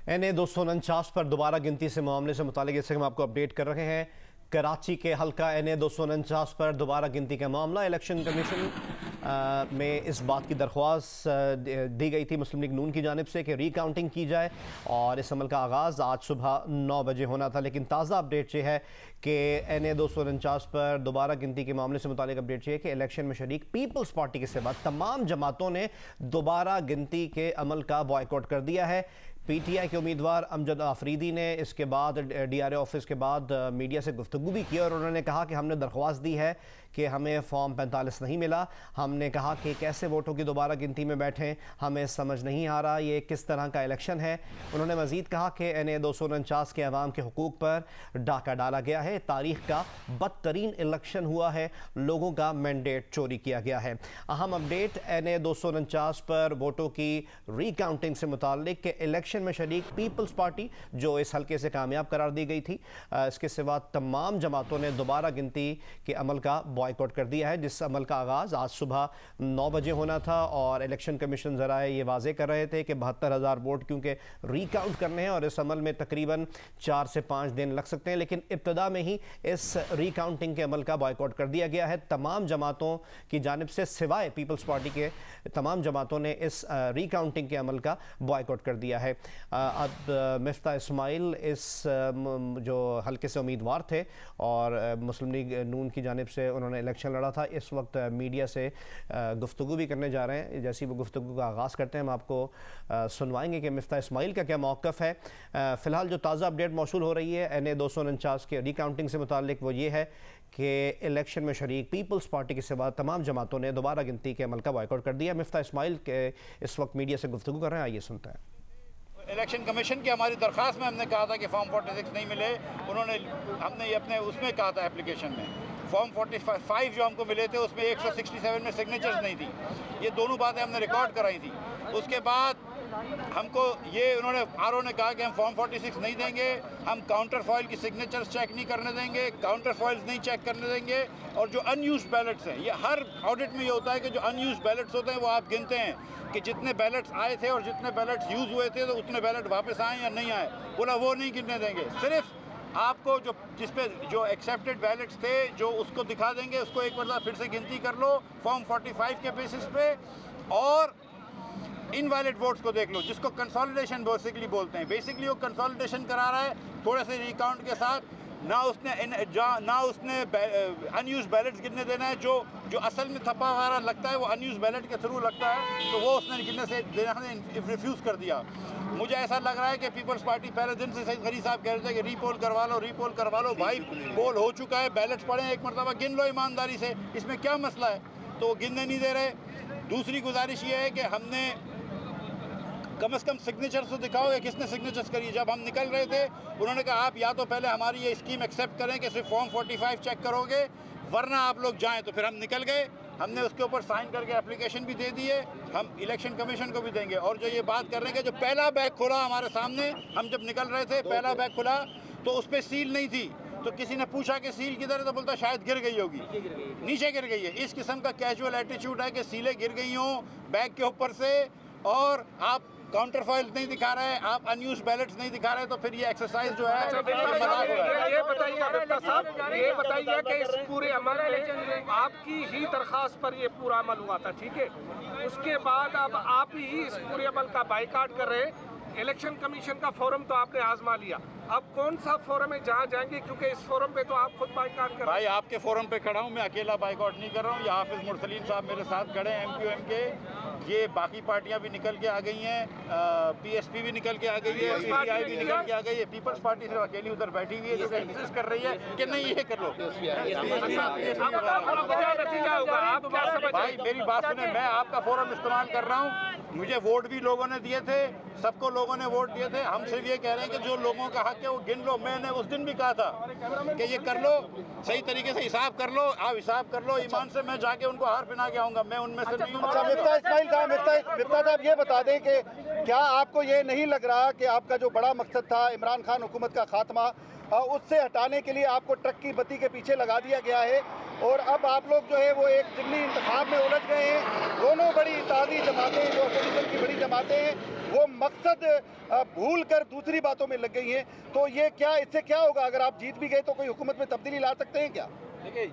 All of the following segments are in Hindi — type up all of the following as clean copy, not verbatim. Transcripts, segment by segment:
NA 249 पर दोबारा गिनती से मामले से मुतालिक इससे हम आपको अपडेट कर रहे हैं। कराची के हल्का NA 249 पर दोबारा गिनती का मामला, इलेक्शन कमीशन में इस बात की दरख्वास्त दी गई थी मुस्लिम लीग नून की जानिब से कि रिकाउंटिंग की जाए और इस अमल का आगाज़ आज सुबह 9 बजे होना था। लेकिन ताज़ा अपडेट ये है कि NA 249 पर दोबारा गिनती के मामले से मुतालिक अपडेट ये है कि इलेक्शन में शरीक पीपल्स पार्टी के सिवा तमाम जमातों ने दोबारा गिनती के अमल का बॉयकॉट कर दिया है। PTI के उम्मीदवार अमजद आफरीदी ने इसके बाद DRA ऑफिस के बाद मीडिया से गुफ्तगू भी की और उन्होंने कहा कि हमने दरख्वास्त दी है कि हमें फॉर्म 45 नहीं मिला। हमने कहा कि कैसे वोटों की दोबारा गिनती में बैठें, हमें समझ नहीं आ रहा ये किस तरह का इलेक्शन है। उन्होंने मज़ीद कहा कि NA 249 के अवाम के हुकूक पर डाका डाला गया है, तारीख़ का बदतरीन इलेक्शन हुआ है, लोगों का मैंडेट चोरी किया गया है। अहम अपडेट NA 249 पर वोटों की रिकाउंटिंग से मुताल्लिक कि इलेक्शन में शरीक पीपल्स पार्टी जो इस हल्के से कामयाब करार दी गई थी, इसके सिवा तमाम जमातों ने दोबारा गिनती के अमल का बॉयकॉट कर दिया है, जिस अमल का आगाज़ आज सुबह 9 बजे होना था। और इलेक्शन कमीशन ज़राए ये वाज़े कर रहे थे कि 72,000 वोट क्योंकि रिकाउंट करने हैं और इस अमल में तकरीबन 4 से 5 दिन लग सकते हैं। लेकिन इब्तदा में ही इस रिकाउंटिंग के अमल का बॉयकॉट कर दिया गया है। तमाम जमातों की जानिब से सिवाय पीपल्स पार्टी के तमाम जमातों ने इस रिकाउंटिंग के अमल का बॉयकॉट कर दिया है। अब मिफ्ता इस्माइल इस जो हल्के से उम्मीदवार थे और मुस्लिम लीग नून की जानिब से उन्होंने इलेक्शन लड़ा था, इस वक्त मीडिया से गुफ्तगू भी करने जा रहे हैं। जैसी वो गुफ्तगू का आगाज़ करते हैं हम आपको सुनवाएंगे कि मिफ्ता इस्माइल का क्या मौक़िफ़ है। फ़िलहाल जो ताज़ा अपडेट मौसूल हो रही है NA 249 के रिकाउंटिंग से मुताल्लिक वो ये है कि इलेक्शन में शरीक पीपल्स पार्टी के सिवा तमाम जमातों ने दोबारा गिनती के अमल का बॉयकॉट कर दिया। मिफ्ता इस्माइल के इस वक्त मीडिया से गुफ्तगू कर रहे हैं, आइए सुनते हैं। इलेक्शन कमीशन की हमारी दरख्वास्त में हमने कहा था कि फॉर्म 46 नहीं मिले। हमने ये अपने उसमें कहा था एप्लीकेशन में फॉर्म 45 जो हमको मिले थे उसमें 167 में सिग्नेचर्स नहीं थी। ये दोनों बातें हमने रिकॉर्ड कराई थी। उसके बाद हमको ये उन्होंने RO ने कहा कि हम फॉर्म 46 नहीं देंगे, हम काउंटर फॉइल की सिग्नेचर्स चेक नहीं करने देंगे, काउंटर फॉइल्स नहीं चेक करने देंगे। और जो अनयूज्ड बैलेट्स हैं, ये हर ऑडिट में ये होता है कि जो अनयूज्ड बैलेट्स होते हैं वो आप गिनते हैं कि जितने बैलेट्स आए थे और जितने बैलेट्स यूज़ हुए थे तो उतने बैलेट वापस आए या नहीं आए। बोला वो नहीं गिनने देंगे, सिर्फ आपको जो जिस पे जो एक्सेप्टेड बैलेट्स थे जो उसको दिखा देंगे, उसको एक बार फिर से गिनती कर लो फॉर्म 45 के बेसिस पे, और इनवैलिड वोट्स को देख लो, जिसको कंसोलिडेशन बेसिकली बोलते हैं। बेसिकली वो कंसोलिडेशन करा रहा है थोड़े से रिकाउंट के साथ, ना उसने अनयूज बैलेट्स गिनने देना है। जो असल में थप्पा वगैरह लगता है वो अनयूज बैलेट के थ्रू लगता है, तो वो उसने गिनने से देना रिफ्यूज़ कर दिया। मुझे ऐसा लग रहा है कि पीपल्स पार्टी पहले दिन से सईद गनी साहब कह रहे थे कि रीपोल करवा लो भाई, पोल हो चुका है, बैलेट्स पड़े हैं, एक मरतबा गिन लो ईमानदारी से, इसमें क्या मसला है। तो वो गिनने नहीं दे रहे। दूसरी गुजारिश ये है कि हमने कम से कम सिग्नेचर्स तो दिखाओ कि किसने सिग्नेचर्स करी। जब हम निकल रहे थे उन्होंने कहा आप या तो पहले हमारी ये स्कीम एक्सेप्ट करें कि सिर्फ फॉर्म 45 चेक करोगे, वरना आप लोग जाएं। तो फिर हम निकल गए, हमने उसके ऊपर साइन करके एप्लीकेशन भी दे दिए, हम इलेक्शन कमीशन को भी देंगे। और जो ये बात कर रहे हैं कि जो पहला बैग खुला हमारे सामने, हम जब निकल रहे थे पहला बैग खुला तो उस पर सील नहीं थी, तो किसी ने पूछा कि सील किधर है, तो बोलता शायद गिर गई होगी, नीचे गिर गई है। इस किस्म का कैजुअल एटीट्यूड है कि सीलें गिर गई हों बैग के ऊपर से और आप काउंटर फॉइल नहीं दिखा रहे हैं, आप अनयूज बैलेट्स नहीं दिखा रहे, तो फिर ये एक्सरसाइज जो है ये बताइए कि इस पूरे अमल में आपकी ही दरखास्त पर ये पूरा अमल हुआ था, ठीक है? उसके बाद अब आप ही इस पूरे अमल का बाइकाट कर रहे हैं। इलेक्शन कमीशन का फोरम तो आपने आजमा लिया, अब कौन सा फोरम है जहाँ जाएंगे? क्योंकि इस फोरम पे तो आप खुद बाइकाट कर रहे हैं। भाई आपके फोरम पे खड़ा हूँ, मैं अकेला बाइकाट नहीं कर रहा हूँ। ये हाफिज मुरसलीन साहब मेरे साथ खड़े हैं MQM के, ये बाकी पार्टियां भी निकल के आ गई हैं, PSP भी निकल के आ गई है, PTI भी निकल के आ गई है। पीपल्स पार्टी सिर्फ अकेली उधर बैठी हुई है जो इंसिस्ट कर रही है कि नहीं ये कर लो। भाई मेरी बात सुने, मैं आपका फोरम इस्तेमाल कर रहा हूँ, मुझे वोट भी लोगों ने दिए थे, सबको लोगों ने वोट दिए थे। हम सिर्फ ये कह रहे हैं कि जो लोगों का हक है वो गिन लो। मैंने उस दिन भी कहा था कि ये कर लो, सही तरीके से हिसाब कर लो, आप हिसाब कर लो ईमान से, मैं जाके उनको हार पहना के आऊँगा, मैं उनमें से नहीं हूँ। मिफ्ता इस्माइल साहब ये बता दें कि क्या आपको ये नहीं लग रहा कि आपका जो बड़ा मकसद था इमरान खान हुकूमत का खात्मा, उससे हटाने के लिए आपको ट्रक की बत्ती के पीछे लगा दिया गया है? और अब आप लोग जो है वो एक ज़िमनी इंतखाब में उलझ गए हैं। दोनों बड़ी इत्तेहादी जमातें जो अपोजिशन की बड़ी जमातें हैं वो मकसद भूल कर दूसरी बातों में लग गई हैं। तो ये क्या, इससे क्या होगा? अगर आप जीत भी गए तो कोई हुकूमत में तब्दीली ला सकते हैं क्या? देखिए,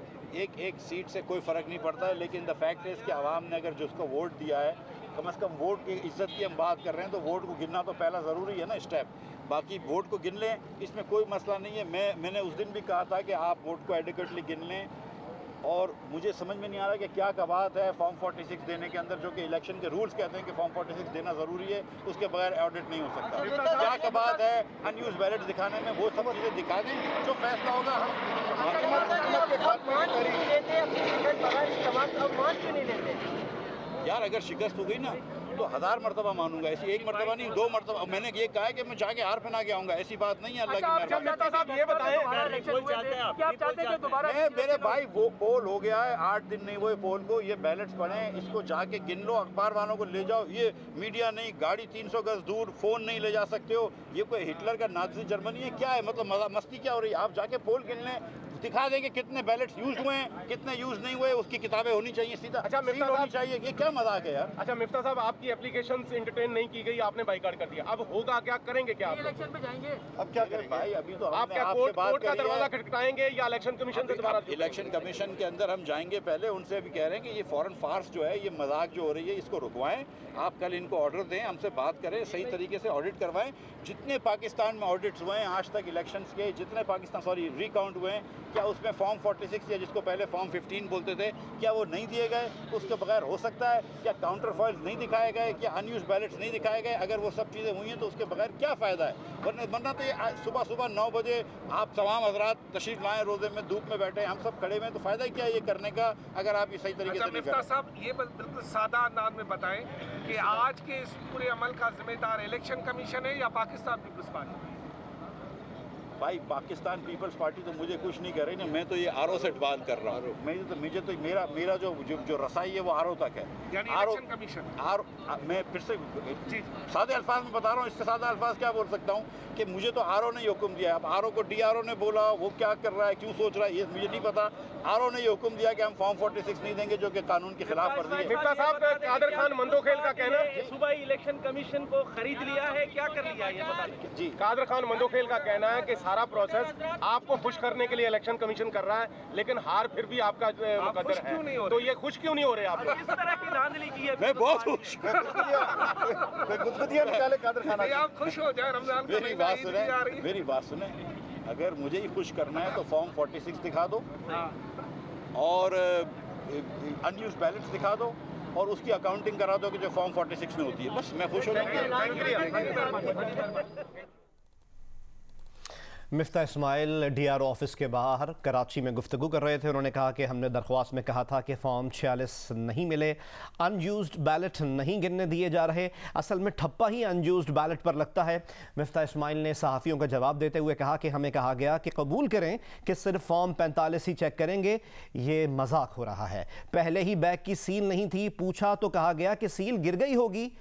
एक सीट से कोई फ़र्क नहीं पड़ता है, लेकिन द फैक्ट है कि आवाम ने अगर जिसको वोट दिया है, कम से कम वोट की इज्जत की हम बात कर रहे हैं, तो वोट को गिनना तो पहला ज़रूरी है ना स्टेप। बाकी वोट को गिन लें, इसमें कोई मसला नहीं है। मैंने उस दिन भी कहा था कि आप वोट को एडिक्वेटली गिन लें, और मुझे समझ में नहीं आ रहा कि क्या का बात है फॉर्म 46 देने के अंदर, जो कि इलेक्शन के रूल्स कहते हैं कि फॉर्म 46 देना ज़रूरी है, उसके बगैर ऑडिट नहीं हो सकता। क्या का बात है अनयूज बैलेट दिखाने में, वो सब चीज़ें दिखा दें, जो फैसला होगा यार अगर शिकस्त हो गई ना तो 1000 मरतबा मानूंगा, ऐसी एक मरतबा नहीं, 2 मरतबा। मैंने ये कहा है कि मैं जाके हार पहना के आऊंगा, ऐसी बात नहीं है। अल्लाह की मेहरबानी। मेरे भाई वो पोल हो गया है, 8 दिन नहीं हुए पोल को, ये बैलेट्स पड़े, इसको जाके गिन लो, अखबार वालों को ले जाओ। ये मीडिया नहीं, गाड़ी 300 गज दूर, फ़ोन नहीं ले जा सकते हो। ये कोई हिटलर का नाज़ी जर्मनी है क्या है? मतलब मस्ती क्या हो रही है? आप जाके पोल गिन लें, दिखा देंगे कितने बैलेट्स यूज हुए हैं, कितने यूज नहीं हुए, उसकी किताबें होनी चाहिए, सीधा सील होनी चाहिए। ये क्या मजाक है यार? अच्छा मिफ्ता साहब, आपकी एप्लीकेशन एंटरटेन नहीं की गई, आपने बाइकाट कर दिया, अब होगा क्या, करेंगे क्या? इलेक्शन पे जाएंगे? अब क्या करेंगे भाई? अभी तो आप क्या कोर्ट का दरवाजा खटखटाएंगे या इलेक्शन कमीशन से दोबारा? इलेक्शन कमीशन के अंदर हम जाएंगे पहले, उनसे भी कह रहे हैं कि ये फॉरेन फार्स जो है, ये मजाक जो हो रही है, इसको रुकवाएं। आप कल इनको ऑर्डर दें, हमसे बात करें, सही तरीके से ऑडिट करवाएं। जितने पाकिस्तान में ऑडिट्स हुए हैं आज तक इलेक्शंस के, जितने रिकाउंट हुए हैं, क्या उसमें फॉर्म 46 या जिसको पहले फॉर्म 15 बोलते थे, क्या वो नहीं दिए गए? उसके बगैर हो सकता है? क्या काउंटर फॉइल्स नहीं दिखाए गए? क्या अनयूज बैलेट्स नहीं दिखाए गए? अगर वो सब चीज़ें हुई हैं तो उसके बगैर क्या फ़ायदा है? वरना तो ये सुबह 9 बजे आप तमाम हजरात तशरीफ लाएँ, रोज़े में धूप में बैठे, हम सब खड़े हुए, तो फ़ायदा क्या है ये करने का अगर आप ये सही तरीके से नहीं करें? साहब, ये बिल्कुल सादा अंदाज में बताएं कि आज के इस पूरे अमल का जिम्मेदार इलेक्शन कमीशन है या पाकिस्तान पीपल्स पार्टी? भाई पाकिस्तान पीपल्स पार्टी तो मुझे कुछ नहीं कर रही ना, मैं तो ये आरओ से बात कर रहा हूँ। मुझे तो मेरा जो रसाई है वो आरओ तक है। आरओ कमीशन मैं फिर से सादे अल्फाज में बता रहा हूँ, इससे सादा अल्फाज क्या बोल सकता हूँ कि मुझे तो आरओ ने हुक्म दिया। अब आरओ को डीआरओ ने बोला, वो क्या कर रहा है, क्यों सोच रहा है, ये मुझे नहीं पता। आरओ ने ये हुक्म दिया कि हम फॉर्म 46 नहीं देंगे, जो कि कानून के खिलाफ वर्जी है। मिफ्ता साहब, कादर खान मंदोखेल का कहना है सुबह इलेक्शन कमीशन को खरीद लिया है, क्या कर लिया ये बता दें? जी, कादर खान मंदोखेल का कहना है कि सारा प्रोसेस आपको खुश करने के लिए इलेक्शन कमीशन कर रहा है, लेकिन हार फिर भी आपका मुकद्दर है। तो ये खुश क्यों नहीं हो रहे आप लोग? किस तरह की धांधली की है? मैं बहुत खुश। गुदगुदिया निकाले कादर खान। आप खुश हो जाए, रमजान का मेरी बात सुने, अगर मुझे ही खुश करना है तो फॉर्म 46 दिखा दो और अनयूज बैलेट्स दिखा दो और उसकी अकाउंटिंग करा दो कि जो फॉर्म 46 में होती है, बस मैं खुश हो जाऊंगा। मिफ्ता इस्माइल डीआरओ ऑफिस के बाहर कराची में गुफ्तगू कर रहे थे। उन्होंने कहा कि हमने दरख्वास्त में कहा था कि फॉर्म 46 नहीं मिले, अनयूज्ड बैलेट नहीं गिनने दिए जा रहे, असल में ठप्पा ही अनयूज्ड बैलेट पर लगता है। मिफ्ता इस्माइल ने सहाफ़ियों का जवाब देते हुए कहा कि हमें कहा गया कि कबूल करें कि सिर्फ फॉर्म 45 ही चेक करेंगे, ये मजाक हो रहा है। पहले ही बैग की सील नहीं थी, पूछा तो कहा गया कि सील गिर गई होगी।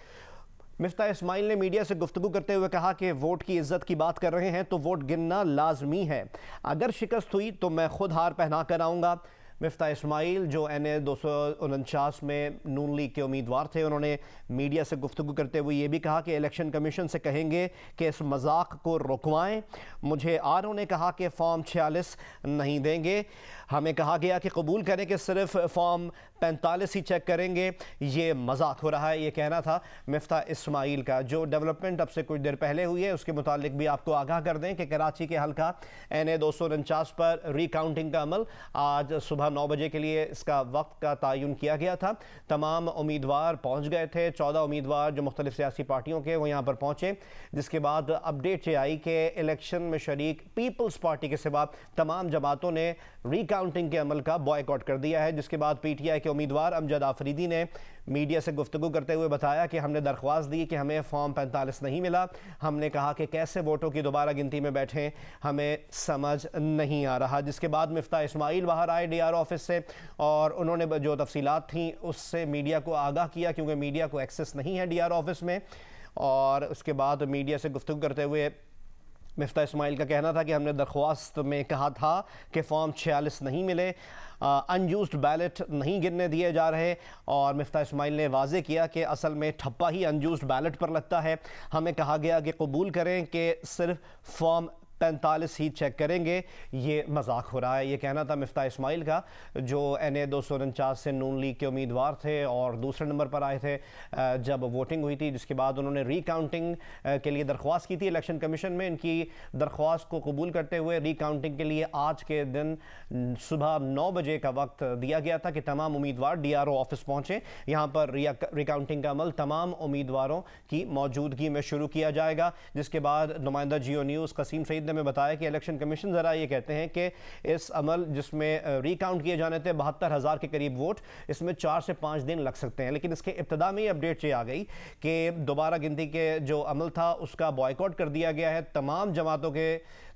मिफ्ता इस्माइल ने मीडिया से गुफ्तगू करते हुए कहा कि वोट की इज्जत की बात कर रहे हैं तो वोट गिनना लाजमी है, अगर शिकस्त हुई तो मैं खुद हार पहना कर आऊँगा। मिफ्ता इस्माइल जो NA 249 में नून लीग के उम्मीदवार थे, उन्होंने मीडिया से गुफ्तगू करते हुए ये भी कहा कि इलेक्शन कमीशन से कहेंगे कि इस मजाक को रुकवाएं। मुझे आरओ ने कहा कि फॉर्म 46 नहीं देंगे, हमें कहा गया कि कबूल करें कि सिर्फ फॉर्म 45 ही चेक करेंगे, ये मजाक हो रहा है। ये कहना था मिफ्ता इस्माइल का। जो डेवलपमेंट अब से कुछ देर पहले हुई है उसके मुतालिक भी आपको आगाह कर दें कि कराची के हल्का NA 249 पर रिकाउंटिंग का अमल आज सुबह 9 बजे के लिए इसका वक्त का तयन किया गया था। तमाम उम्मीदवार पहुँच गए थे, 14 उम्मीदवार जो मुख्तलिफ सियासी पार्टियों के वो यहाँ पर पहुँचे, जिसके बाद अपडेट ये आई कि इलेक्शन में शरीक पीपल्स पार्टी के सिवा तमाम जमातों ने रिकाउंटिंग के अमल का बॉयकॉट कर दिया है। जिसके बाद PTI के उम्मीदवार अमजद आफरीदी ने मीडिया से गुफ्तगू करते हुए बताया कि हमने दरख्वास्त दी कि हमें फॉर्म 45 नहीं मिला, हमने कहा कि कैसे वोटों की दोबारा गिनती में बैठें हमें समझ नहीं आ रहा। जिसके बाद मिफ्ता इस्माइल बाहर आए DRO ऑफिस से और उन्होंने जो तफसीलात थी उससे मीडिया को आगाह किया, क्योंकि मीडिया को एक्सेस नहीं है DRO ऑफिस में। और उसके बाद मीडिया से गुफ्तगू करते हुए मिफ्ता इस्माइल का कहना था कि हमने दरख्वास्त में कहा था कि फॉर्म 46 नहीं मिले, अनयूज्ड बैलेट नहीं गिनने दिए जा रहे, और मिफ्ता इस्माइल ने वाजे किया कि असल में ठप्पा ही अनयूज्ड बैलेट पर लगता है। हमें कहा गया कि कबूल करें कि सिर्फ फॉर्म 45 ही चेक करेंगे, ये मजाक हो रहा है। ये कहना था मिफ्ता इस्माइल का, जो NA 249 से नून लीग के उम्मीदवार थे और दूसरे नंबर पर आए थे जब वोटिंग हुई थी, जिसके बाद उन्होंने रीकाउंटिंग के लिए दरख्वास्त की थी इलेक्शन कमीशन में। इनकी दरख्वास्त को कबूल करते हुए रीकाउंटिंग के लिए आज के दिन सुबह 9 बजे का वक्त दिया गया था कि तमाम उम्मीदवार DRO ऑफिस पहुँचें। यहाँ पर रिकाउंटिंग का अमल तमाम उम्मीदवारों की मौजूदगी में शुरू किया जाएगा, जिसके बाद नुमाइंदा जियो न्यूज़ कसीम सईद में बताया कि इलेक्शन कमीशन ज़रा ये कहते हैं कि इस अमल जिसमें रिकाउंट किए जाने थे 72,000 के करीब वोट, इसमें 4 से 5 दिन लग सकते हैं। लेकिन इसके इब्तिदा में ही अपडेट ये आ गई कि दोबारा गिनती के जो अमल था उसका बॉयकॉट कर दिया गया है तमाम जमातों के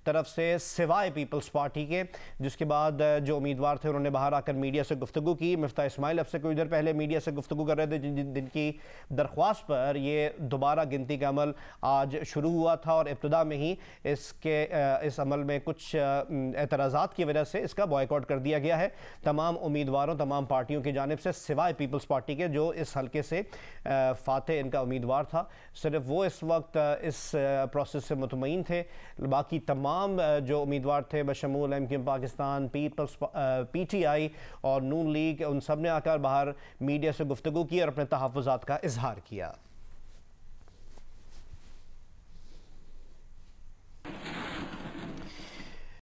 तरफ से सिवाय पीपल्स पार्टी के, जिसके बाद जो उम्मीदवार थे उन्होंने बाहर आकर मीडिया से गुफ्तगू की। मिफ्ता इस्माइल अब से कुछ देर पहले मीडिया से गुफ्तगू कर रहे थे, जिनकी दरख्वास्त पर ये दोबारा गिनती का अमल आज शुरू हुआ था और इब्तिदा में ही इस अमल में कुछ एतराज़ात की वजह से इसका बॉयकॉट कर दिया गया है तमाम उम्मीदवारों, तमाम पार्टियों की जानिब से, सिवाय पीपल्स पार्टी के, जो इस हल्के से फाते इनका उम्मीदवार था। सिर्फ वो इस वक्त इस प्रोसेस से मुतमईन थे। बाकी तमाम जो उम्मीदवार थे बशमूल MQ पाकिस्तान, पीपल्स PTI और नून लीग, उन सब ने आकर बाहर मीडिया से गुफ्तगू की और अपने तहफ़्फ़ुज़ात का इजहार किया।